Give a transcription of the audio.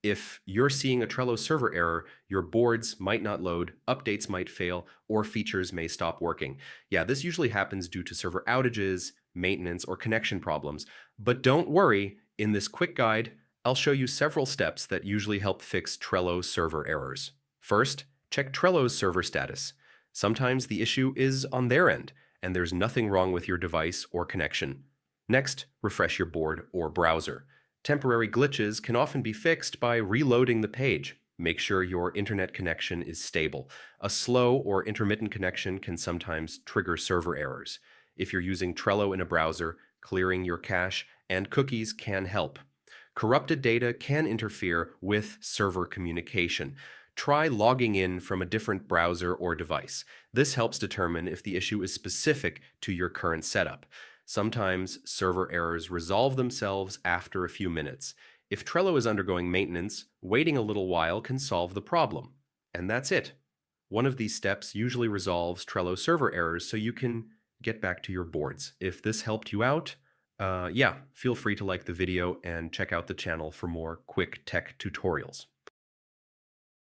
If you're seeing a Trello server error, your boards might not load, updates might fail, or features may stop working. Yeah, this usually happens due to server outages, maintenance, or connection problems. But don't worry, in this quick guide, I'll show you several steps that usually help fix Trello server errors. First, check Trello's server status. Sometimes the issue is on their end, and there's nothing wrong with your device or connection. Next, refresh your board or browser. Temporary glitches can often be fixed by reloading the page. Make sure your internet connection is stable. A slow or intermittent connection can sometimes trigger server errors. If you're using Trello in a browser, clearing your cache and cookies can help. Corrupted data can interfere with server communication. Try logging in from a different browser or device. This helps determine if the issue is specific to your current setup. Sometimes server errors resolve themselves after a few minutes. If Trello is undergoing maintenance, waiting a little while can solve the problem. And that's it. One of these steps usually resolves Trello server errors so you can get back to your boards. If this helped you out, feel free to like the video and check out the channel for more quick tech tutorials.